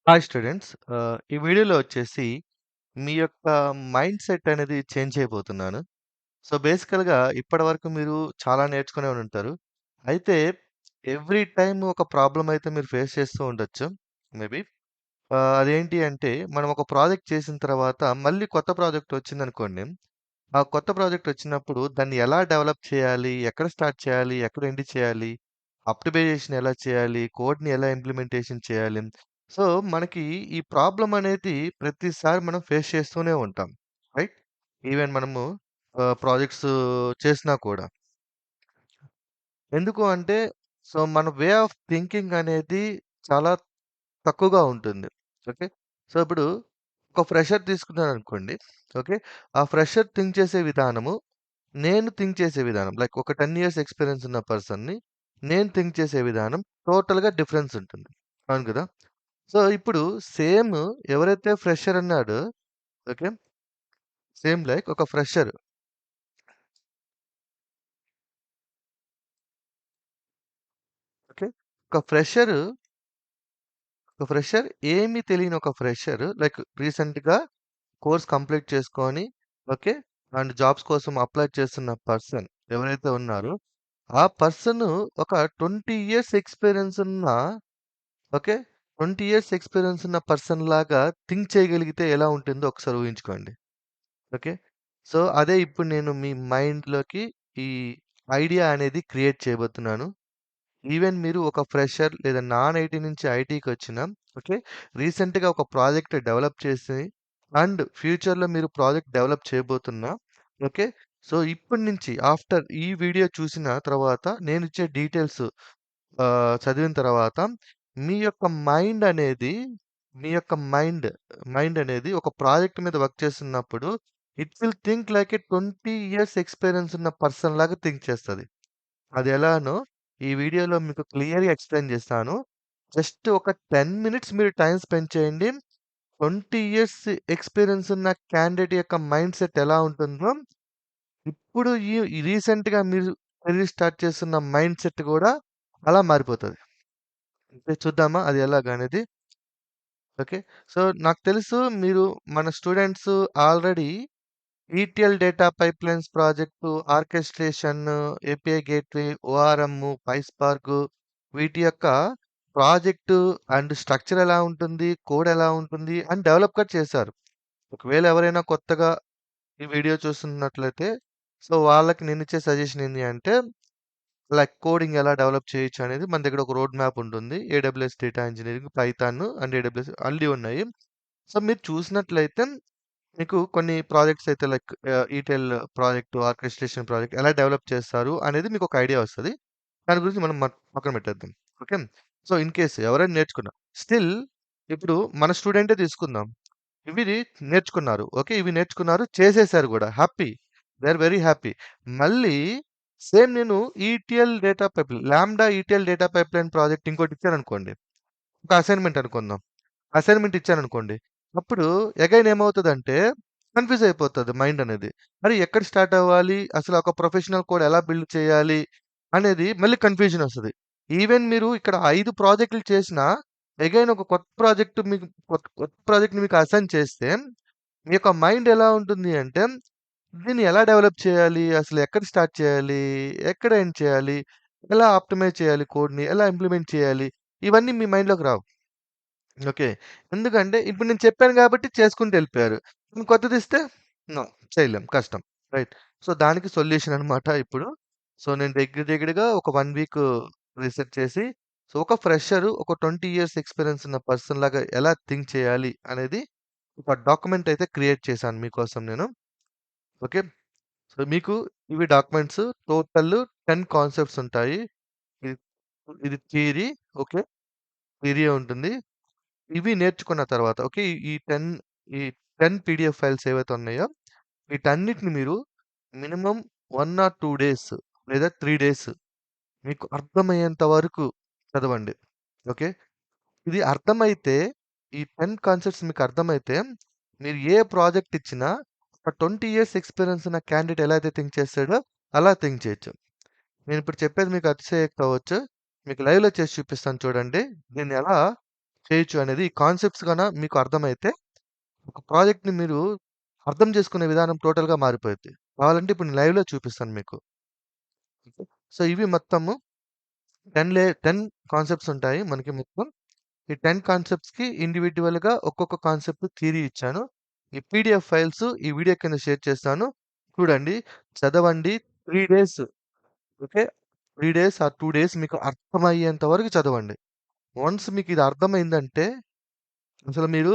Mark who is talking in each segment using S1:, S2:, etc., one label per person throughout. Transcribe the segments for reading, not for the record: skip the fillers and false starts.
S1: Hi students. ఈ వీడియోలో వచ్చేసి మీ యొక్క మైండ్ సెట్ అనేది చేంజ్ చేయబోతున్నాను. సో, బేసికల్‌గా ఇప్పటివరకు మీరు చాలా నేర్చుకునే ఉంటారు. అయితే ఎవ్రీ టైమ్ ఒక ప్రాబ్లమ్ అయితే మీరు ఫేస్ చేస్తూ ఉండొచ్చు మేబీ. అదేంటి అంటే మనం ఒక ప్రాజెక్ట్ చేసిన తర్వాత మళ్ళీ కొత్త ప్రాజెక్ట్ వచ్చిందనుకోండి. ఆ కొత్త ప్రాజెక్ట్ వచ్చినప్పుడు దాన్ని ఎలా డెవలప్ చేయాలి? ఎక్కడ స్టార్ట్ చేయాలి? ఎక్కడ ఎండ్ చేయాలి? ఆప్టిమైజేషన్ ఎలా చేయాలి? కోడ్‌ని ఎలా ఇంప్లిమెంటేషన్ చేయాలి? సో, మనకి ఈ ప్రాబ్లమ్ అనేది ప్రతిసారి మనం ఫేస్ చేస్తూనే ఉంటాం. రైట్? ఈవెన్ మనము ప్రాజెక్ట్స్ చేసినా కూడా. ఎందుకు అంటే సో, మన వే ఆఫ్ థింకింగ్ అనేది చాలా తక్కువగా ఉంటుంది. ఓకే. సో, ఇప్పుడు ఒక ఫ్రెషర్ తీసుకున్నాననుకోండి. ఓకే. ఆ ఫ్రెషర్ థింక్ చేసే విధానము నేను థింక్ చేసే విధానం లైక్ ఒక 10 ఇయర్స్ ఎక్స్‌పీరియన్స్ ఉన్న పర్సన్‌ని నేను థింక్ చేసే విధానం టోటల్‌గా డిఫరెన్స్ ఉంటుంది. అవును కదా! సో, ఇప్పుడు సేమ్ ఎవరైతే ఫ్రెషర్ అన్నాడో ఓకే. సేమ్ లైక్ ఒక ఫ్రెషర్ ఓకే. ఒక ఫ్రెషర్, ఒక ఫ్రెషర్ ఏమి తెలియని ఒక ఫ్రెషర్ లైక్ రీసెంట్‌గా కోర్స్ కంప్లీట్ చేసుకొని ఓకే. అండ్ జాబ్స్ కోసం అప్లై చేస్తున్న పర్సన్ ఎవరైతే ఉన్నారో ఆ పర్సన్ ఒక 20 ఇయర్స్ ఎక్స్‌పీరియన్స్ ఉన్న ఓకే. 20 ఇయర్స్ ఎక్స్‌పీరియన్స్ ఉన్న పర్సన్‌లాగా థింక్ చేయగలిగితే ఎలా ఉంటుందో ఒకసారి ఊహించుకోండి. ఓకే. సో, అదే ఇప్పుడు నేను మీ మైండ్‌లోకి ఈ ఐడియా అనేది క్రియేట్ చేయబోతున్నాను. ఈవెన్ మీరు ఒక ఫ్రెషర్ లేదా నాన్ ఐటీ నుంచి ఐటీకొచ్చిన ఓకే. రీసెంట్‌గా ఒక ప్రాజెక్ట్ డెవలప్ చేసి అండ్ ఫ్యూచర్‌లో మీరు ప్రాజెక్ట్ డెవలప్ చేయబోతున్నా ఓకే. సో, ఇప్పటి నుంచి ఆఫ్టర్ ఈ వీడియో చూసిన తర్వాత నేనిచ్చే డీటెయిల్స్ చదివిన తర్వాత మీ యొక్క మైండ్ అనేది మీ యొక్క మైండ్ అనేది ఒక ప్రాజెక్ట్ మీద వర్క్ చేస్తున్నప్పుడు it will think like a 20 years experience ఉన్న పర్సన్ లాగా థింక్ చేస్తది. అది ఎలానో ఈ వీడియోలో మీకు క్లియర్‌గా ఎక్స్‌ప్లెయిన్ చేస్తాను. జస్ట్ ఒక 10 మినిట్స్ మీరు టైమ్ స్పెండ్ చేయండి. 20 ఇయర్స్ ఎక్స్‌పీరియన్స్ ఉన్న క్యాండిడేట్ యొక్క మైండ్ సెట్ ఎలా ఉంటుందో, ఇప్పుడు ఈ రీసెంట్‌గా మీరు కెరీర్ స్టార్ట్ చేస్తున్న మైండ్ సెట్ కూడా అలా మారిపోతది. అయితే చూద్దామా అది ఎలాగనేది? ఓకే. సో, నాకు తెలుసు మీరు మన students already ETL data pipelines project, orchestration, API gateway, ORM, PySpark వీటి యొక్క ప్రాజెక్టు అండ్ స్ట్రక్చర్ ఎలా ఉంటుంది? కోడ్ ఎలా ఉంటుంది? అని డెవలప్ కూడా చేశారు. ఒకవేళ ఎవరైనా కొత్తగా ఈ వీడియో చూస్తున్నట్లయితే సో, వాళ్ళకి నేనిచ్చే సజెషన్ ఏంది అంటే లైక్ కోడింగ్ ఎలా డెవలప్ చేయొచ్చు అనేది మన దగ్గర ఒక రోడ్ మ్యాప్ ఉంటుంది. AWS data engineering, Python and AWS అన్నీ ఉన్నాయి. సో, మీరు చూసినట్లయితే మీకు కొన్ని ప్రాజెక్ట్స్ అయితే like Eatala project, orchestration project ఎలా డెవలప్ చేస్తారు అనేది మీకు ఒక ఐడియా వస్తది. దాని గురించి మనం పక్కన పెట్టేద్దాం. ఓకే. సో, ఇన్ కేస్ ఎవరైనా నేర్చుకున్నా స్టిల్ ఇప్పుడు మన స్టూడెంటే తీసుకుందాం. ఇవి నేర్చుకున్నారు. ఓకే. ఇవి నేర్చుకున్నారు. చేసేసారు గూడా. Happy. They are very happy. మళ్ళీ సేమ్ నేను ETL data pipeline, lambda ETL data pipeline project ఇంకోటి ఇచ్చాననుకోండి. ఒక అసైన్‌మెంట్ అనుకుందాం. అసైన్‌మెంట్ ఇచ్చాననుకోండి. అప్పుడు అగైన్ ఏమవుతదంటే కన్‌ఫ్యూజ్ అయిపోతది మైండ్ అనేది. మరి ఎక్కడ స్టార్ట్ అవ్వాలి? అసలు ఒక ప్రొఫెషనల్ కోడ్ ఎలా బిల్డ్ చేయాలి? అనేది మళ్ళీ కన్‌ఫ్యూజన్ ఒస్తది. ఈవెన్ మీరు ఇక్కడ 5 ప్రాజెక్టులు చేసినా అగైన్ ఒక కొత్త ప్రాజెక్ట్ మీకు కొత్త ప్రాజెక్ట్‌ని మీకు అసైన్ చేస్తే మీ యొక్క మైండ్ ఎలా ఉంటుంది అంటే దీన్ని ఎలా డెవలప్ చేయాలి? అసలు ఎక్కడ స్టార్ట్ చేయాలి? ఎక్కడ ఎండ్ చేయాలి? ఎలా ఆప్టిమైజ్ చేయాలి కోడ్‌ని? ఎలా ఇంప్లిమెంట్ చేయాలి? ఇవన్నీ మీ మైండ్‌లోకి రావు. ఓకే. ఎందుకంటే ఇప్పుడు నేను చెప్పాను గాబట్టి చేసుకుంటూ ఎళ్ళిపోయారు. నేను కొత్తదిస్తే నో. చేయలేం. కష్టం. రైట్. సో, దానికి సొల్యూషన్ అనమాట ఇప్పుడు. సో, నేను దగ్గర దగ్గరగా ఒక 1 వీక్ రీసెర్చ్ చేసి, సో, ఒక ఫ్రెషరు ఒక 20 ఇయర్స్ ఎక్స్‌పీరియన్స్ ఉన్న పర్సన్ లాగా ఎలా థింక్ చేయాలి అనేది ఒక డాక్యుమెంట్ అయితే క్రియేట్ చేశాను మీకోసం నేను. ఓకే. సో, మీకు ఇవి డాక్యుమెంట్స్ టోటల్ 10 కాన్సెప్ట్స్ ఉంటాయి. ఇది ఇది థియరీ. ఓకే. థియరీయే ఉంటుంది. ఇవి నేర్చుకున్న తర్వాత ఓకే. ఈ 10 పీడీఎఫ్ ఫైల్స్ ఏవైతే ఉన్నాయో, వీటన్నిటిని మీరు మినిమమ్ 1 ఆర్ 2 డేస్ లేదా 3 డేస్ మీకు అర్థమయ్యేంత వరకు చదవండి. ఓకే. ఇది అర్థమైతే ఈ 10 కాన్సెప్ట్స్ మీకు అర్థమైతే మీరు ఏ ప్రాజెక్ట్ ఇచ్చినా ఒక 20 ఇయర్స్ ఎక్స్‌పీరియన్స్ ఉన్న క్యాండిడేట్ ఎలా అయితే థింక్ చేస్తాడో అలా థింక్ చేయొచ్చు. నేనిప్పుడు చెప్పేది మీకు అతిశయోక్తి అవ్వచ్చు. మీకు లైవ్‌లో చేసి చూపిస్తాను చూడండి. దీన్నెలా చేయొచ్చు అనేది ఈ కాన్సెప్ట్స్ గన మీకు అర్థమైతే, ఒక ప్రాజెక్ట్‌ని మీరు అర్థం చేసుకునే విధానం టోటల్‌గా మారిపోద్ది. కావాలంటే ఇప్పుడు నేను లైవ్‌లో చూపిస్తాను మీకు. ఓకే. సో, ఇవి మొత్తము 10 కాన్సెప్ట్స్ ఉంటాయి మనకి మొత్తం. ఈ 10 కాన్సెప్ట్స్‌కి ఇండివిడ్యువల్‌గా ఒక్కొక్క కాన్సెప్ట్ థియరీ ఇచ్చాను. ఈ పీడీఎఫ్ ఫైల్స్ ఈ వీడియో కింద షేర్ చేస్తాను. చూడండి, చదవండి. 3 days, okay. 3 days or 2 days మీకు అర్థమయ్యేంత వరకు చదవండి. వన్స్ మీకిది అర్థమైందంటే, అసలు మీరు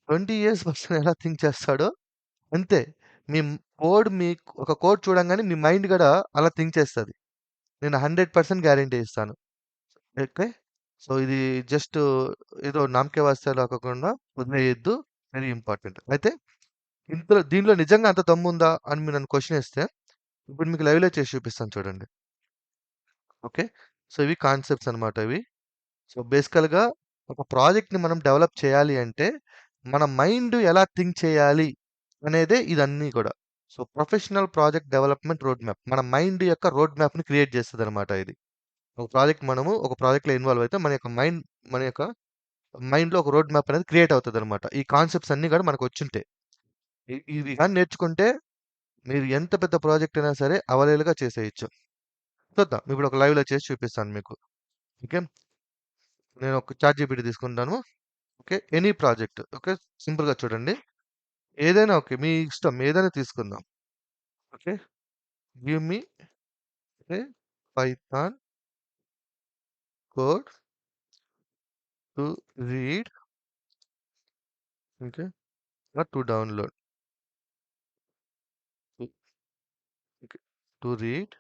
S1: 20 ఇయర్స్ పర్సన్ ఎలా థింక్ చేస్తాడో అంతే. మీ కోడ్ ఒక కోడ్ చూడంగానే మీ మైండ్ గూడా అలా థింక్ చేస్తది. నేను 100% గ్యారంటీ ఇస్తాను. ఓకే. సో, ఇది జస్ట్ ఏదో నామకే వాస్తేలా కాకుండా వదిలేయొద్దు. Very important. అయితే దీనిలో నిజంగా అంత దమ్ముందా అని మీరు నన్ను క్వెషన్ ఏస్తే, ఇప్పుడు మీకు లైవ్‌లో చేసి చూపిస్తాను చూడండి. ఓకే. సో, ఇవి కాన్సెప్ట్స్ అన్నమాట ఇవి. సో, బేసికల్‌గా ఒక ప్రాజెక్ట్‌ని మనం డెవలప్ చేయాలి అంటే, మన మైండ్ ఎలా థింక్ చేయాలి అనేదే ఇదన్నీ కూడా. So, professional project development road map. మన మైండ్ యొక్క రోడ్ మ్యాప్‌ని క్రియేట్ చేస్తదనమాట ఇది. ఒక ప్రాజెక్ట్‌లో ఇన్వాల్వ్ అయితే మన యొక్క మైండ్‌లో ఒక రోడ్ మ్యాప్ అనేది క్రియేట్ అవుతదనమాట. ఈ కాన్సెప్ట్స్ అన్నీ కూడా మనకొచ్చుంటాయి. ఇవి గాని నేర్చుకుంటే మీరు ఎంత పెద్ద ప్రాజెక్ట్ అయినా సరే అవలీలగా చేసేయొచ్చు. చూద్దాం. ఇప్పుడు ఒక లైవ్‌లో చేసి చూపిస్తాను మీకు. ఓకే. నేను ఒక చాట్‌జీపీటీ తీసుకుంటాను. ఓకే. Any project. ఓకే. సింపుల్‌గా చూడండి. ఏదైనా ఓకే. మీ ఇష్టం. ఏదైనా తీసుకుందాం. Okay. Give me a Python code to read, okay, or to download. Okay. To read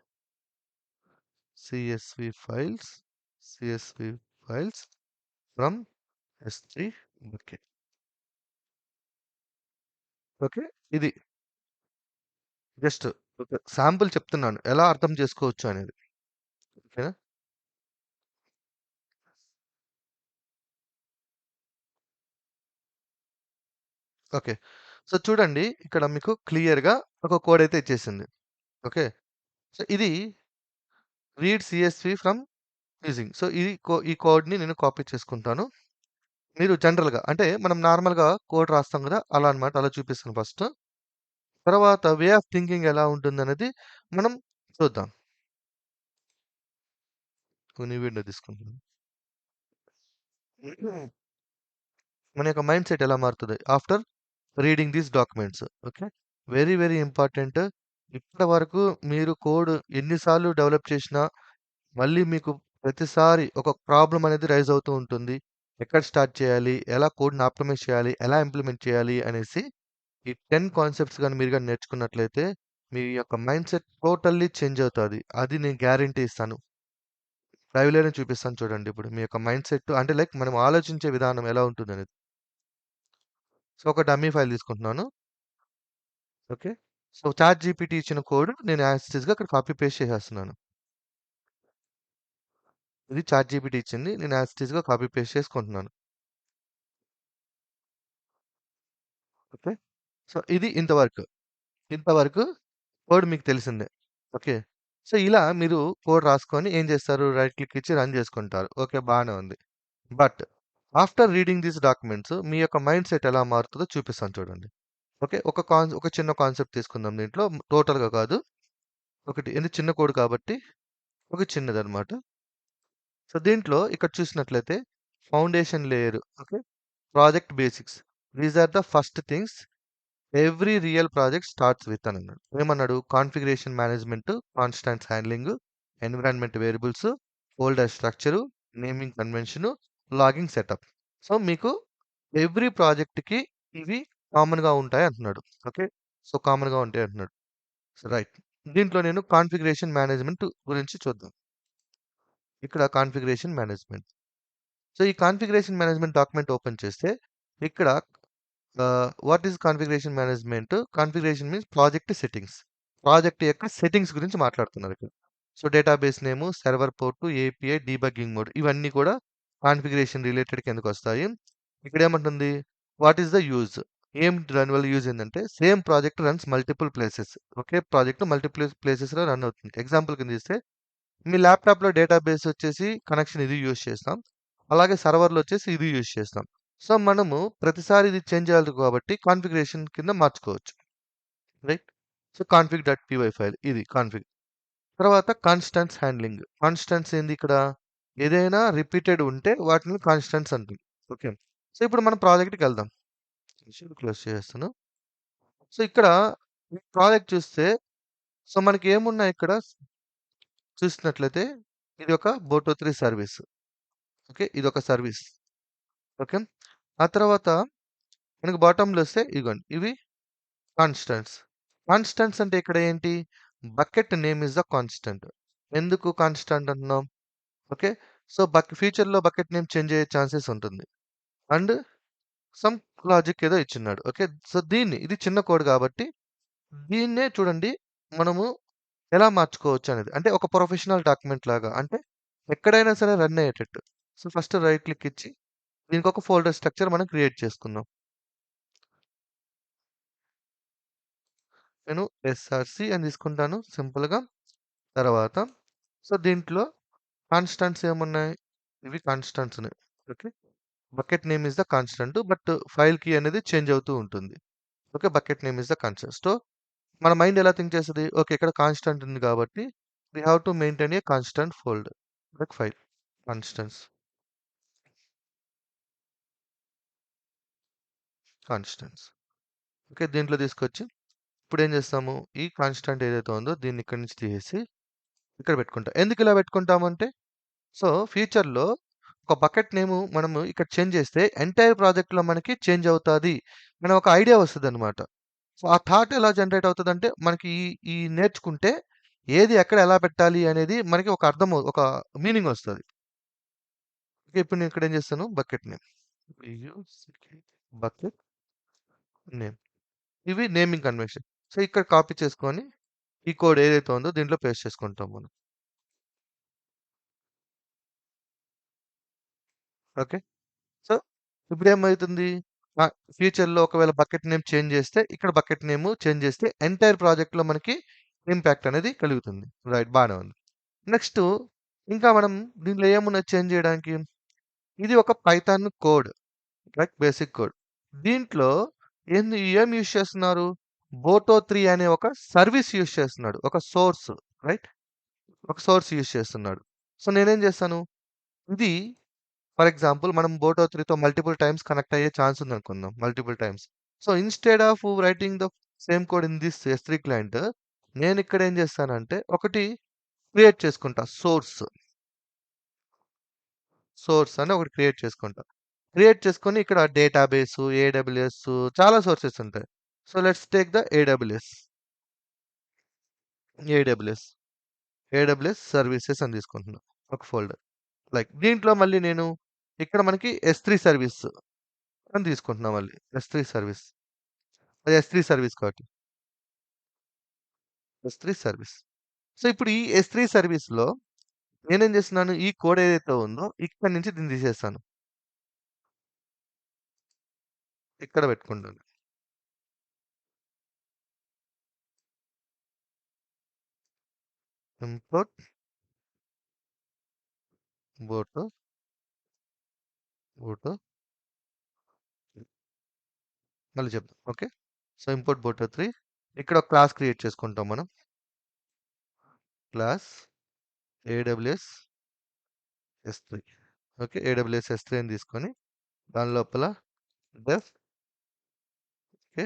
S1: CSV files CSV files from S3 bucket. Okay. ఇది జస్ట్ ఒక శాంపుల్ చెప్తున్నాను. ఎలా అర్థం చేసుకోవచ్చు అనేది. ఓకేనా? ఓకే. సో, చూడండి, ఇక్కడ మీకు క్లియర్‌గా ఒక కోడ్ అయితే ఇచ్చేసింది. ఓకే. సో, ఇది read CSV from using. So, ఈ కోడ్‌ని నేను కాపీ చేసుకుంటాను. మీరు జనరల్‌గా అంటే మనం నార్మల్‌గా కోడ్ రాస్తాం గదా! అలా అన్నమాట. అలా చూపిస్తాను ఫస్ట్. తర్వాత వే ఆఫ్ థింకింగ్ ఎలా ఉంటుందనేది మనం చూద్దాం. ఒక న్యూ విండో తీసుకుంటున్నాను. మన యొక్క మైండ్ సెట్ ఎలా మారుతది after reading these documents. Okay. Very, very important. ఇప్పటి వరకు మీరు కోడ్ ఎన్ని సార్లు డెవలప్ చేసినా, మళ్ళీ మీకు ప్రతిసారి ఒక ప్రాబ్లమ్ అనేది రైజ్ అవుతూ ఉంటుంది. ఎక్కడ స్టార్ట్ చేయాలి? ఎలా కోడ్‌ని ఆప్టిమైజ్ చేయాలి? ఎలా ఇంప్లిమెంట్ చేయాలి? అనేసి ఈ 10 కాన్సెప్ట్స్ గాని మీరు గాని నేర్చుకున్నట్లయితే, మీ యొక్క మైండ్ సెట్ టోటల్లీ చేంజ్ అవుతాది. అది నేను గ్యారంటీ ఇస్తాను. లైవ్‌లోనే చూపిస్తాను చూడండి ఇప్పుడు. మీ యొక్క మైండ్ సెట్ అంటే లైక్ మనం ఆలోచించే విధానం ఎలా ఉంటుందనేది. సో, ఒక డమ్మీ ఫైల్ తీసుకుంటున్నాను. ఓకే. సో, చాట్‌జీపీటీ ఇచ్చిన కోడ్ నేను యాజ్ ఇట్ ఈస్‌గా అక్కడ కాపీ పేస్ట్ చేసేస్తున్నాను. ఇది చాట్‌జీపీటీ ఇచ్చింది. నేను యాజ్ ఇట్ ఈస్‌గా కాపీ పేస్ట్ చేసుకుంటున్నాను. ఓకే. సో, ఇది ఇంతవరకు. ఇంతవరకు కోడ్ మీకు తెలిసిందే. ఓకే. సో, ఇలా మీరు కోడ్ రాసుకొని ఏం చేస్తారు? రైట్ క్లిక్ ఇచ్చి రన్ చేసుకుంటారు. ఓకే. బానే ఉంది. But after reading these documents మీ యొక్క మైండ్ సెట్ ఎలా మారుతదో చూపిస్తాను చూడండి. ఓకే. ఒక చిన్న కాన్సెప్ట్ తీసుకుందాం దీంట్లో. టోటల్‌గా కాదు. ఒకటి చిన్న కోడ్ కాబట్టి ఒక చిన్నదన్నమాట. సో, దీంట్లో ఇక్కడ చూసినట్లయితే foundation layer. Okay. Project basics. These are the first things every real project starts with అని అన్నాడు. ఏమన్నాడు? Configuration management, constants handling, environment variables, folder structure, naming convention, logging setup. So, మీకు ఎవ్రీ ప్రాజెక్ట్‌కి ఇవి కామన్‌గా ఉంటాయి అంటున్నాడు. ఓకే. సో, కామన్‌గా ఉంటాయి అంటున్నాడు. So, right. దీంట్లో నేను కాన్ఫిగరేషన్ మేనేజ్మెంట్ గురించి చూద్దాం. ఇక్కడ కాన్ఫిగరేషన్ మేనేజ్మెంట్. సో, ఈ కాన్ఫిగరేషన్ మేనేజ్మెంట్ డాక్యుమెంట్ ఓపెన్ చేస్తే ఇక్కడ what is configuration management? Configuration means project settings. Project యొక్క సెట్టింగ్స్ గురించి మాట్లాడుతున్నారు ఇక్కడ. So, database name, server port, API, debugging mode ఇవన్నీ కూడా కాన్ఫిగరేషన్ రిలేటెడ్ కిందకొస్తాయి. ఇక్కడ ఏమంటుంది? What is the use? దానివల్ల యూజ్ ఏందంటే same project runs multiple places. ఒకే ప్రాజెక్ట్ మల్టిపుల్ ప్లేసెస్‌లో రన్ అవుతుంది. ఎగ్జాంపుల్ కింద ఇస్తే మీ ల్యాప్‌టాప్‌లో డేటాబేస్ వచ్చేసి కనెక్షన్ ఇది యూజ్ చేస్తాం. అలాగే సర్వర్‌లో వచ్చేసి ఇది యూజ్ చేస్తాం. సో, మనము ప్రతిసారి ఇది చేంజ్ చేయాలి కాబట్టి కాన్ఫిగరేషన్ కింద మార్చుకోవచ్చు. రైట్. సో, config.py ఫైల్ ఇది కాన్ఫిగ్. తర్వాత కాన్స్టెంట్స్ హ్యాండ్లింగ్. కాన్స్టెంట్స్ ఏంది ఇక్కడ? ఏదైనా రిపీటెడ్ ఉంటే వాటిని కాన్స్టెంట్స్ అంటాం. ఓకే. సో, ఇప్పుడు మనం ప్రాజెక్ట్‌కెళ్దాం. క్లోజ్ చేసేస్తాను. సో, ఇక్కడ ఈ ప్రాజెక్ట్ చూస్తే సో, మనకి ఏమున్నాయి ఇక్కడ చూసినట్లయితే ఇది ఒక బోటో 3 సర్వీస్. ఓకే. ఇదొక సర్వీస్. ఓకే. ఆ తర్వాత మనకి బాటమ్‌లో వస్తే ఇగోండి ఇవి కాన్స్టెంట్స్. కాన్స్టెంట్స్ అంటే ఇక్కడ ఏంటి? Bucket name is the constant. ఎందుకు కాన్స్టెంట్ అంటున్నాం? ఓకే. సో, ఫ్యూచర్‌లో బకెట్ నేమ్ చేంజ్ అయ్యే ఛాన్సెస్ ఉంటుంది. అండ్ సమ్ లాజిక్ ఏదో ఇచ్చున్నాడు. ఓకే. సో, ఇది చిన్న కోడ్ కాబట్టి దీన్నే చూడండి మనము ఎలా మార్చుకోవచ్చు అనేది. అంటే ఒక ప్రొఫెషనల్ డాక్యుమెంట్ లాగా. అంటే ఎక్కడైనా సరే రన్ అయ్యేటట్టు. సో, ఫస్ట్ రైట్ క్లిక్ ఇచ్చి దీనికొక ఫోల్డర్ స్ట్రక్చర్ మనం క్రియేట్ చేసుకుందాం. నేను ఎస్ఆర్‌సి అని తీసుకుంటాను సింపుల్‌గా. తర్వాత సో, దీంట్లో కాన్స్టెంట్స్ ఏమున్నాయి? ఇవి కాన్స్టెంట్స్ ఉన్నాయి. Okay. Bucket name is the constant. But file key అనేది చేంజ్ అవుతూ ఉంటుంది. Okay. Bucket name is the constant. So, మన మైండ్ ఎలా థింక్ చేస్తది? ఓకే. ఇక్కడ కాన్స్టెంట్ ఉంది కాబట్టి we have to maintain a constant folder like file constants. Constants. Okay. దీంట్లో తీసుకొచ్చి ఇప్పుడేం చేస్తాము? ఈ కాన్స్టెంట్ ఏదైతే ఉందో దీన్ని ఇక్కడి నుంచి తీసేసి ఇక్కడ పెట్టుకుంటాం. ఎందుకు ఇలా పెట్టుకుంటామంటే సో, ఫ్యూచర్‌లో ఒక బకెట్ నేము మనము ఇక్కడ చేంజ్ చేస్తే ఎంటైర్ ప్రాజెక్ట్‌లో మనకి చేంజ్ అవుతాది అనే ఒక ఐడియా వస్తదనమాట. సో, ఆ థాట్ ఎలా జనరేట్ అవుతదంటే మనకి ఈ ఈ నేర్చుకుంటే ఏది ఎక్కడ ఎలా పెట్టాలి అనేది మనకి ఒక ఒక మీనింగ్ వస్తది. ఓకే. ఇప్పుడు నేను ఇక్కడ ఏం చేస్తాను బకెట్ నేమ్. Bucket name. ఇవి నేమింగ్ కన్వెన్షన్. సో, ఇక్కడ కాపీ చేసుకొని ఈ కోడ్ ఏదైతే ఉందో దీంట్లో పేస్ట్ చేసుకుంటాం మనం. ఓకే. సో, ఇప్పుడేమైతుంది? ఫ్యూచర్‌లో ఒకవేళ బకెట్ నేమ్ చేంజ్ చేస్తే, ఇక్కడ బకెట్ నేమ్ చేంజ్ చేస్తే ఎంటైర్ ప్రాజెక్ట్‌లో మనకి ఇంపాక్ట్ అనేది కలుగుతుంది. రైట్. బానే ఉంది. నెక్స్టు ఇంకా మనం దీంట్లో ఏమున్నది చేంజ్ చేయడానికి? ఇది ఒక Python code. Right. Basic code. దీంట్లో ఏం యూజ్ చేస్తున్నారు? బోటో 3 అనే ఒక సర్వీస్ యూజ్ చేస్తున్నాడు. ఒక సోర్స్. రైట్. ఒక సోర్స్ యూజ్ చేస్తున్నాడు. సో, నేనేం చేస్తాను? ఇది ఫర్ ఎగ్జాంపుల్ మనం బోటో 3తో మల్టిపుల్ టైమ్స్ కనెక్ట్ అయ్యే ఛాన్స్ ఉందనుకుందాం. Multiple times. So, instead of writing the same code in this S3 client నేనిక్కడ ఏం చేస్తానంటే ఒకటి క్రియేట్ చేసుకుంటా. సోర్స్ అని ఒకటి క్రియేట్ చేసుకుంటా. క్రియేట్ చేసుకొని ఇక్కడ డేటాబేసు, ఏడబ్ల్యూఎస్ చాలా సోర్సెస్ ఉంటాయి. So, let's take the AWS. AWS. AWS services అని తీసుకుంటున్నా. ఒక ఫోల్డర్. లైక్ దీంట్లో మళ్ళీ నేను ఇక్కడ మనకి S3 సర్వీస్ అని తీసుకుంటున్నా మళ్ళీ. S3 service. అది S3 సర్వీస్ కాబట్టి. S3 service. సో, ఇప్పుడు ఈ S3 సర్వీస్‌లో నేనేం చేస్తున్నాను? ఈ కోడ్ ఏదైతే ఉందో ఇక్కడి నుంచి దీన్ని తీసేస్తాను. ఇక్కడ పెట్టుకుంటాను. ఇంపోర్ట్ బోటో, బోటో మళ్ళీ చెప్దాం. ఓకే. సో, ఇంపోర్ట్ బోటో 3 ఇక్కడ ఒక క్లాస్ క్రియేట్ చేసుకుంటాం మనం. Class AWS S3. Okay. AWS S3 అని తీసుకొని దాని లోపల డెఫ్ ఓకే.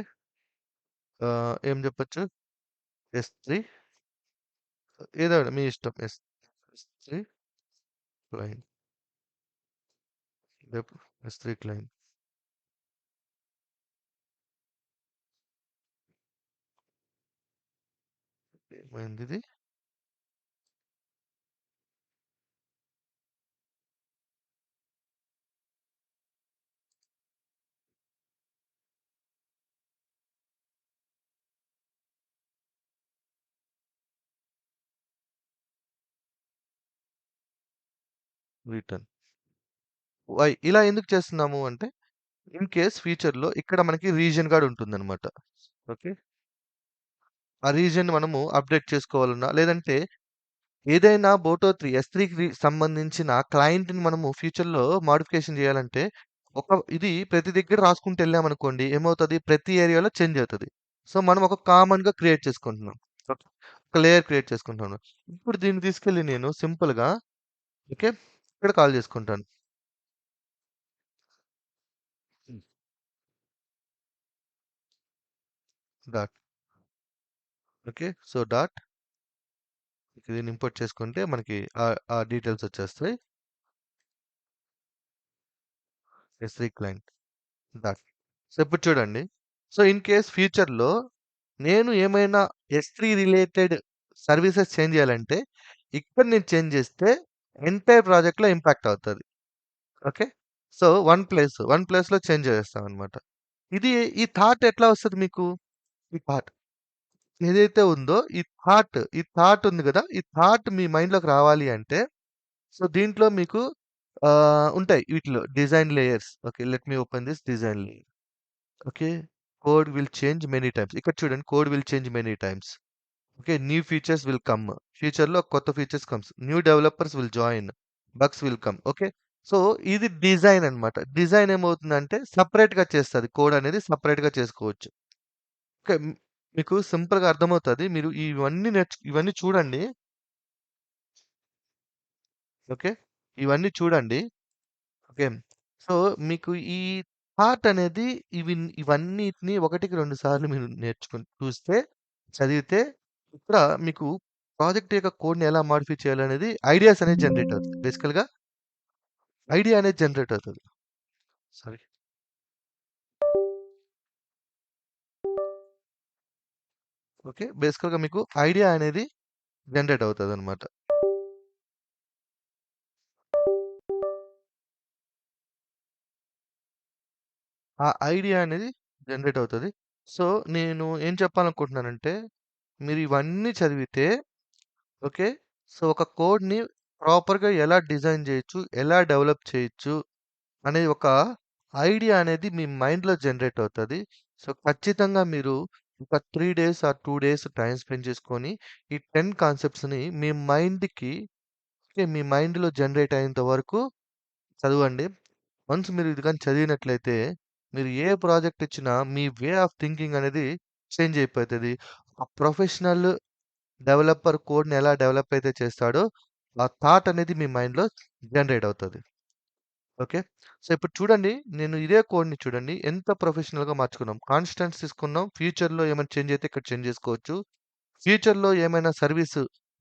S1: ఏం చెప్పొచ్చు? S3 ఏదో ఒకటి మీ ఇష్టం. S3 client. Def S3 client. ఏమైందిది? రిటర్న్. వై ఇలా ఎందుకు చేస్తున్నాము అంటే, ఇన్ కేస్ ఫ్యూచర్‌లో ఇక్కడ మనకి రీజియన్ గార్డ్ ఉంటుందన్నమాట. ఓకే. ఆ రీజియన్‌ని మనము అప్‌డేట్ చేసుకోవాలన్నా, లేదంటే ఏదైనా బోటో 3 S3కి సంబంధించిన క్లయింట్‌ని మనము ఫ్యూచర్‌లో మోడిఫికేషన్ జేయాలంటే, ఇది ప్రతి దగ్గర రాసుకుంటూ ఎళ్ళామనుకోండి, ఏమవుతది ప్రతి ఏరియాలో చేంజ్ అవుతది. సో, మనం ఒక కామన్‌గా క్రియేట్ చేసుకుంటున్నాం. ఓకే. ఒక లేయర్ క్రియేట్ చేసుకుంటున్నాను. ఇప్పుడు దీన్ని తీసుకెళ్ళి నేను సింపుల్‌గా ఓకే. ఇక్కడ కాల్ చేసుకుంటాను. హ్మ్. Dot okay. సో, దీన్ని ఇంపోర్ట్ చేసుకుంటే మనకి ఆ డీటెయిల్స్ వచ్చేస్తాయి. S3 client dot. సో, ఇప్పుడు చూడండి. సో, ఇన్ కేస్ ఫ్యూచర్‌లో నేను ఏమైనా S3 రిలేటెడ్ సర్వీసెస్ చేంజ్ చేయాలంటే, ఇక్కడ నేను చేంజ్ చేస్తే ఎంటైర్ ప్రాజెక్ట్‌లో ఇంపాక్ట్ అవుతది. ఓకే. సో, వన్ ప్లేస్‌లో చేంజ్ చేసేస్తామనమాట. ఇది ఈ థాట్ ఎట్లా వస్తది మీకు? ఈ థాట్ ఏదైతే ఉందో ఈ థాట్ ఉంది గదా! ఈ థాట్ మీ మైండ్‌లోకి రావాలి అంటే, సో, దీంట్లో మీకు ఉంటాయి వీటిలో design layers. Okay. Let me open this design layer. Okay. Code will change many times. ఇక్కడ చూడండి code will change many times. Okay. New features will come. ఫ్యూచర్‌లో కొత్త features comes. New developers will join. Bugs will come. Okay. So, ఇది design అన్నమాట. Design ఏమవుతుందంటే సెపరేట్‌గా చేస్తది. Code అనేది సెపరేట్‌గా చేసుకోవచ్చు. ఓకే. మీకు సింపుల్‌గా అర్థమవుతది. మీరు ఇవన్నీ చూడండి. ఓకే. ఇవన్నీ చూడండి. ఓకే. సో, మీకు ఈ థాట్ అనేది ఇవన్నిటిని ఒకటికి 2 సార్లు మీరు చూస్తే, చదివితే ఇక్కడ మీకు ప్రాజెక్ట్ యొక్క కోడ్‌ని ఎలా మోడిఫై చేయాలనేది ఐడియాస్ అనేది జనరేట్ అవుతది. బేసికల్‌గా ఐడియా అనేది జనరేట్ అవుతది. సారీ. ఓకే. బేసికల్‌గా మీకు ఐడియా అనేది జనరేట్ అవుతదనమాట. ఆ ఐడియా అనేది జనరేట్ అవుతది. సో, నేను ఏం చెప్పాలనుకుంటున్నానంటే, మీరు ఇవన్నీ చదివితే ఓకే. సో, ఒక కోడ్‌ని ప్రాపర్‌గా ఎలా డిజైన్ జేయొచ్చు, ఎలా డెవలప్ చేయొచ్చు అనే ఒక ఐడియా అనేది మీ మైండ్‌లో జనరేట్ అవుతది. సో, ఖచ్చితంగా మీరు ఒక 3 days or 2 days time spend చేసుకొని, ఈ 10 కాన్సెప్ట్స్‌ని మీ మైండ్‌లో జనరేట్ అయ్యేంత వరకు చదవండి. వన్స్ మీరు ఇది గాని చదివినట్లయితే, మీరు ఏ ప్రాజెక్ట్ ఇచ్చినా మీ వే ఆఫ్ థింకింగ్ అనేది చేంజ్ అయిపోతది. ఒక ప్రొఫెషనల్ డెవలపర్ కోడ్‌ని ఎలా డెవలప్ అయితే చేస్తాడో, ఆ థాట్ అనేది మీ మైండ్‌లో జనరేట్ అవుతది. ఓకే. సో, ఇప్పుడు చూడండి. నేను ఇదే కోడ్‌ని చూడండి ఎంత ప్రొఫెషనల్‌గా మార్చుకున్నాం. కాన్స్టెంట్స్ తీసుకున్నాం. ఫ్యూచర్‌లో ఏమైనా చేంజ్ అయితే ఇక్కడ చేంజ్ చేసుకోవచ్చు. ఫ్యూచర్‌లో ఏమైనా సర్వీస్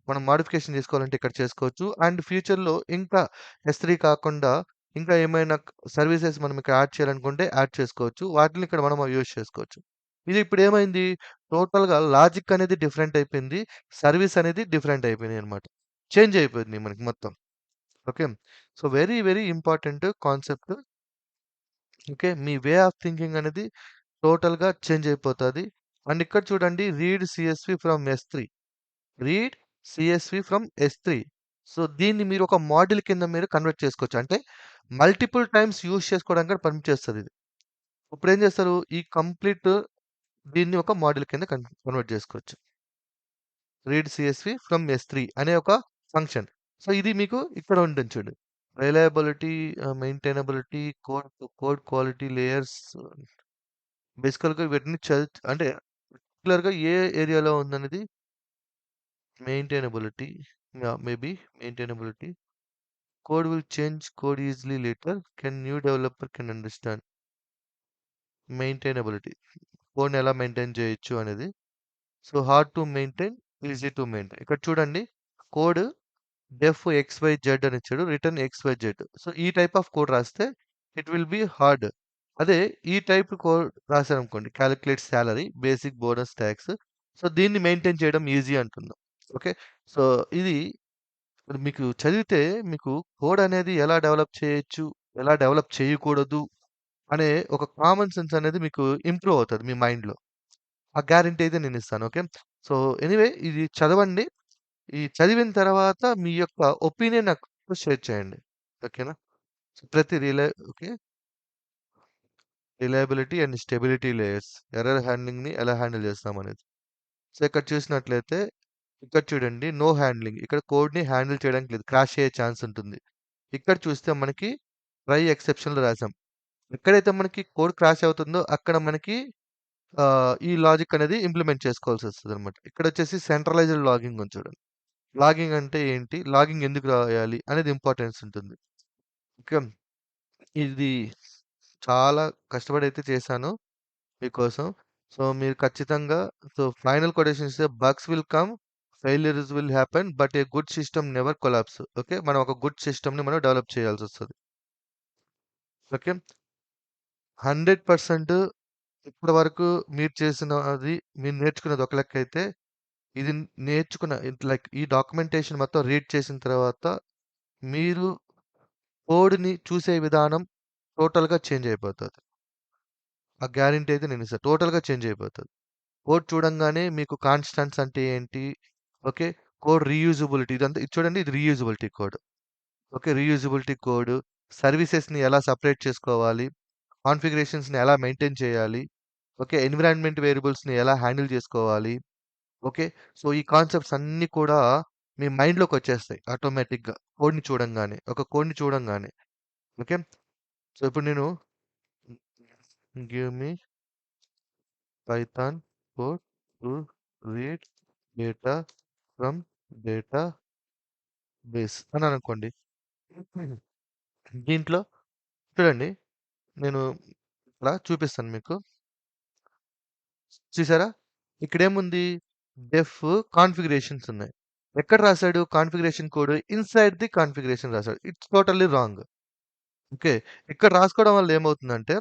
S1: మనం మోడిఫికేషన్ చేసుకోవాలంటే ఇక్కడ చేసుకోవచ్చు. అండ్ ఫ్యూచర్‌లో ఇంకా S3 కాకుండా ఇంకా ఏమైనా సర్వీసెస్ మనం ఇక్కడ యాడ్ చేయాలనుకుంటే యాడ్ చేసుకోవచ్చు. వాటిని ఇక్కడ మనం యూజ్ చేసుకోవచ్చు. ఇది ఇప్పుడేమైంది టోటల్‌గా లాజిక్ అనేది డిఫరెంట్ అయిపోయింది. సర్వీస్ అనేది డిఫరెంట్ అయిపోయినాయన్నమాట. చేంజ్ అయిపోయింది మనకి మొత్తం. Okay. So, very very important concept. Okay. మీ వే ఆఫ్ థింకింగ్ అనేది టోటల్‌గా చేంజ్ అయిపోతది. అండ్ ఇక్కడ చూడండి read CSV from S3. Read CSV from S3. So, దీన్ని మీరు ఒక మోడల్ కింద మీరు కన్వర్ట్ చేసుకోవచ్చు. అంటే మల్టిపుల్ టైమ్స్ యూజ్ చేసుకోవడానికి కూడా పర్మిట్ చేస్తదిది. ఇప్పుడేం చేస్తారు? ఈ కంప్లీట్ దీన్ని ఒక మోడల్ కింద కన్వర్ట్ చేసుకోవచ్చు. రీడ్ సీఎస్‌వి ఫ్రమ్ S3 అనే ఒక ఫంక్షన్. సో, ఇది మీకు ఇక్కడ ఉంటుంది చూడు. Reliability, maintainability, code quality layers బేసికల్‌గా ఇవన్నీ అంటే పర్టిక్యులర్‌గా ఏ ఏరియాలో ఉందనేది maintainability maybe maintainability. Code will change code easily later. Can new developer can understand. Maintainability. కోడ్‌ని ఎలా మెయింటైన్ చేయొచ్చు అనేది. So, hard to maintain, easy to maintain. ఇక్కడ చూడండి కోడ్ డెఫ్ ఎక్స్‌వై-జెడ్ అని ఇచ్చాడు. Return XYZ. సో, ఈ టైప్ ఆఫ్ కోడ్ రాస్తే ఇట్ విల్ బి హార్డ్. అదే ఈ టైప్ కోడ్ రాసారనుకోండి calculate salary, basic bonus talks. So, దీన్ని మెయింటైన్ చేయడం ఈజీ అంటున్నాం. ఓకే. సో, ఇది ఇప్పుడు మీకు చదివితే మీకు కోడ్ అనేది ఎలా డెవలప్ చేయొచ్చు, ఎలా డెవలప్ చేయకూడదు అనే ఒక కామన్ సెన్స్ అనేది మీకు ఇంప్రూవ్ అవుతది మీ మైండ్‌లో. ఆ గ్యారంటీ అయితే నేనిస్తాను. ఓకే. సో, ఎనీవే ఇది చదవండి. ఈ చదివిన తర్వాత మీ యొక్క ఒపీనియన్ నాతో షేర్ చేయండి. ఓకేనా? So, okay. Reliability and stability layers. Error హ్యాండ్లింగ్‌ని ఎలా హ్యాండిల్ చేస్తామనేది. సో, ఇక్కడ చూసినట్లయితే ఇక్కడ చూడండి నో హ్యాండ్లింగ్. ఇక్కడ కోడ్‌ని హ్యాండిల్ చేయడానికి లేదు. క్రాష్ అయ్యే ఛాన్స్ ఉంటుంది. ఇక్కడ చూస్తే మనకి ట్రై ఎక్సెప్షన్‌లు రాసాం. ఎక్కడైతే మనకి కోడ్ క్రాష్ అవుతుందో అక్కడ మనకి ఈ లాజిక్ అనేది ఇంప్లిమెంట్ చేసుకోవాల్సొస్తదనమాట. ఇక్కడొచ్చేసి సెంట్రలైజ్డ్ లాగింగ్ ఉంది చూడండి. లాగింగ్ అంటే ఏంటి? లాగింగ్ ఎందుకు రాయాలి? అనేది ఇంపార్టెన్స్ ఉంటుంది. ఓకే. ఇది చాలా కష్టపడైతే చేశాను మీకోసం. సో, మీరు ఖచ్చితంగా సో, ఫైనల్ కొటేషన్ ఇస్తే bugs will come, failures will happen, but a good system never collapse. Okay. మనం ఒక గుడ్ సిస్టమ్‌ని మనం డెవలప్ చేయాల్సొస్తది. ఓకే. 100% ఇప్పటి వరకు మీరు చేసినది, మీరు నేర్చుకున్నది ఒక లెక్కైతే, ఇది నేర్చుకున్న లైక్ ఈ డాక్యుమెంటేషన్ మొత్తం రీడ్ చేసిన తర్వాత, మీరు కోడ్‌ని చూసే విధానం టోటల్‌గా చేంజ్ అయిపోతది. ఆ గ్యారంటీ అయితే నేనిస్తా. టోటల్‌గా చేంజ్ అయిపోతది. కోడ్ చూడంగానే మీకు కాన్స్టెంట్స్ అంటే ఏంటి? ఓకే. కోడ్ రీయూజబిలిటీ ఇదంతా ఇది చూడండి ఇది reusability code. Okay. Reusability code, సర్వీసెస్‌ని ఎలా సెపరేట్ చేసుకోవాలి? కాన్ఫిగరేషన్స్‌ని ఎలా మెయింటైన్ చేయాలి? ఓకే. ఎన్విరాన్మెంట్ వేరియబుల్స్‌ని ఎలా హ్యాండిల్ చేసుకోవాలి? ఓకే. సో, ఈ కాన్సెప్ట్స్ అన్నీ కూడా మీ మైండ్‌లోకొచ్చేస్తాయి ఆటోమేటిక్‌గా. కోడ్‌ని చూడంగానే. ఓకే. సో, ఇప్పుడు నేను give me Python code to read data from database అన్నాననుకోండి. దీంట్లో చూడండి నేను ఇక్కడ చూపిస్తాను మీకు. చూసారా? ఇక్కడేముంది? డెఫ్ కాన్ఫిగరేషన్స్ ఉన్నాయి. ఎక్కడ రాసాడు configuration code? Inside the configuration రాసాడు. It's totally wrong. ఓకే. ఇక్కడ రాసుకోవడం వల్ల ఏమవుతుందంటే,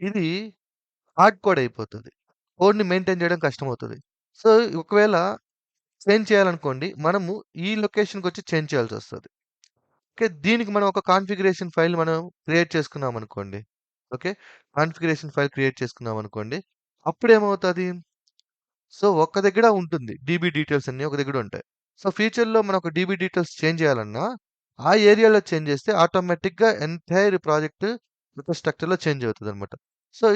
S1: ఇది హార్డ్ కోడ్ అయిపోతది. కోడ్‌ని మెయింటైన్ చేయడం కష్టమవుతది. సో, ఒకవేళ చేంజ్ చేయాలనుకోండి, మనము ఈ లొకేషన్‌కొచ్చి చేంజ్ చేయాల్సొస్తది. ఓకే. దీనికి మనం ఒక కాన్ఫిగరేషన్ ఫైల్ మనం క్రియేట్ చేసుకున్నామనుకోండి. ఓకే. కాన్ఫిగరేషన్ ఫైల్ క్రియేట్ చేసుకున్నామనుకోండి. అప్పుడేమవుతది? సో, ఒక్క దగ్గర ఉంటుంది. డీబీ డీటెయిల్స్ అన్నీ ఒక దగ్గర ఉంటాయి. సో, ఫ్యూచర్‌లో మనం ఒక డీబీ డీటెయిల్స్ చేంజ్ చేయాలన్నా, ఆ ఏరియాలో చేంజ్ చేస్తే ఆటోమేటిక్‌గా ఎంటైర్ ప్రాజెక్ట్ ఒక స్ట్రక్చర్‌లో చేంజ్ అవుతదనమాట. సో,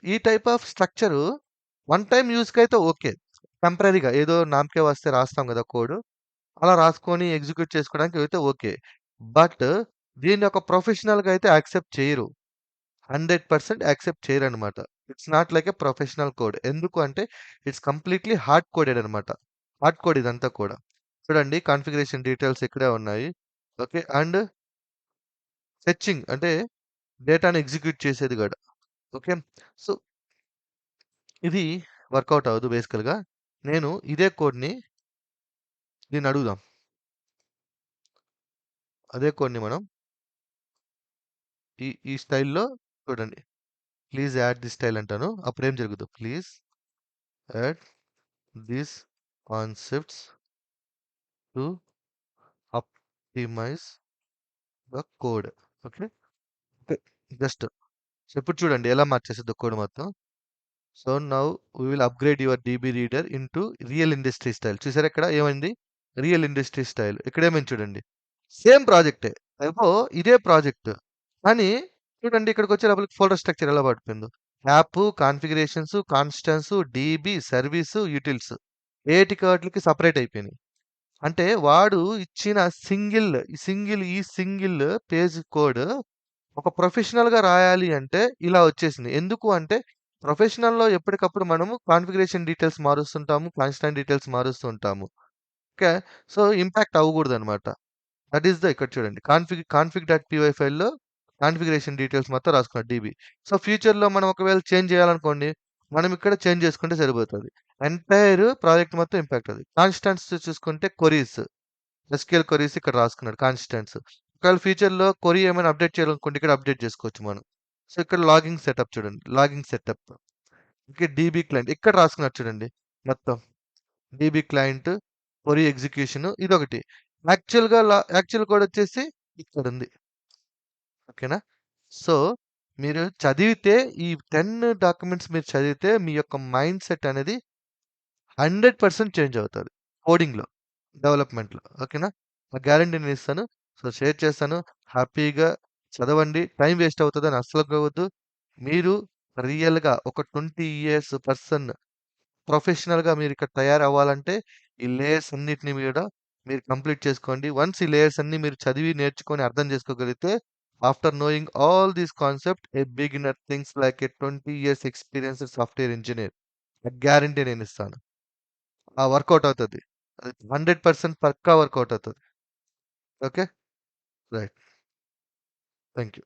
S1: ఈ type of structure one time యూజ్‌కైతే ఓకే. టెంపరరీగా ఏదో నామకే వస్తే రాస్తాం గదా! కోడ్. అలా రాసుకొని ఎగ్జిక్యూట్ చేసుకోవడానికి అయితే ఓకే. బట్ దీన్ని ఒక ప్రొఫెషనల్‌గా అయితే యాక్సెప్ట్ చేయరు. 100% యాక్సెప్ట్ చేయరనమాట. It's not like a professional code. ఎందుకు అంటే ఇట్స్ కంప్లీట్‌లీ హార్డ్ కోడెడ్ అనమాట. హార్డ్ కోడ్ ఇదంతా కూడా. చూడండి కాన్ఫిగరేషన్ డీటెయిల్స్ ఇక్కడే ఉన్నాయి. ఓకే. అండ్ ఫెచింగ్ అంటే డేటాని ఎగ్జిక్యూట్ చేసేది గూడా. ఓకే. సో, ఇది వర్కౌట్ అవ్వదు బేసికల్‌గా. నేను ఇదే కోడ్‌ని దీన్ని అడుగుదాం. అదే కోడ్‌ని మనం ఈ స్టైల్‌లో చూడండి. ప్లీజ్ యాడ్ దిస్ స్టైల్ అంటాను. అప్పుడేం జరుగుద్దో please add these concepts to optimize the code. Okay. Okay. Just so, ఇప్పుడు చూడండి ఎలా మార్చేసిద్దో కోడ్ మొత్తం. So, now we will upgrade your DB reader into real industry style. చూసారా ఇక్కడ ఏమైంది? Real industry style. ఇక్కడేమైంది చూడండి. సేమ్ ప్రాజెక్టే. ఇదే ప్రాజెక్ట్. కానీ చూడండి ఇక్కడికొచ్చేటప్పటికి ఫోల్డర్ స్ట్రక్చర్ ఎలా పడిపోయిందో. App, configurations, constants, DB, service, utils ఏటికి వాటిలకి సెపరేట్ అయిపోయినాయి. అంటే వాడు ఇచ్చిన సింగిల్ పేజ్ కోడ్ ఒక ప్రొఫెషనల్‌గా రాయాలి అంటే ఇలా వచ్చేసింది. ఎందుకు అంటే ప్రొఫెషనల్‌లో ఎప్పటికప్పుడు మనము కాన్ఫిగరేషన్ డీటెయిల్స్ మారుస్తుంటాము. కాన్స్టెంట్ డీటెయిల్స్ మారుస్తూ ఉంటాము. ఓకే. సో, ఇంపాక్ట్ అవ్వకూడదనమాట. దట్ ఈస్ ఇక్కడ చూడండి. కాన్ఫిగ్.py ఫైల్‌లో కాన్ఫిగరేషన్ డీటెయిల్స్ మొత్తం రాసుకున్నాడు డీబీ. సో, ఫ్యూచర్‌లో మనం ఒకవేళ చేంజ్ చేయాలనుకోండి, మనం ఇక్కడ చేంజ్ చేసుకుంటే సరిపోతది. ఎంటైర్ ప్రాజెక్ట్ మొత్తం ఇంపాక్ట్ అది. కాన్స్టెంట్స్ చూసుకుంటే క్వెరీస్, ఎస్‌క్యూఎల్ క్వెరీస్ ఇక్కడ రాసుకున్నాడు కాన్స్టెంట్స్. ఒకవేళ ఫ్యూచర్‌లో క్వెరీ ఏమైనా అప్డేట్ చేయాలనుకోండి ఇక్కడ అప్డేట్ చేసుకోవచ్చు మనం. సో, ఇక్కడ లాగింగ్ సెటప్ చూడండి. Logging setup. Okay. DB client ఇక్కడ రాసుకున్నాడు చూడండి మొత్తం. డీబీ క్లయింట్, క్వెరీ ఎగ్జిక్యూషన్ ఇదొకటి. యాక్చువల్ కోడ్ వచ్చేసి ఇక్కడుంది. ఓకేనా? సో, మీరు చదివితే ఈ 10 డాక్యుమెంట్స్ మీరు చదివితే మీ యొక్క మైండ్ సెట్ అనేది 100% చేంజ్ అవుతది. కోడింగ్‌లో, డెవలప్‌మెంట్‌లో. ఓకేనా? ఆ గ్యారంటీ నేనిస్తాను. సో, షేర్ చేస్తాను. హ్యాపీగా చదవండి. టైం వేస్ట్ అవుతదని అస్సలనుకోవద్దు. మీరు రియల్‌గా ఒక 20 ఇయర్స్ పర్సన్ ప్రొఫెషనల్‌గా మీరిక్కడ తయారవ్వాలంటే ఈ లేయర్స్ అన్నిటిని కూడా మీరు కంప్లీట్ చేసుకోండి. వన్స్ ఈ లేయర్స్ అన్ని మీరు చదివి నేర్చుకొని అర్థం చేసుకోగలిగితే after knowing all these concept a beginner things like a 20 years experienced software engineer. Guarantee నేనిస్తాను. వర్కౌట్ అవుతది. అది 100% పక్కా వర్కౌట్ అవుతది. ఓకే. రైట్. Thank you.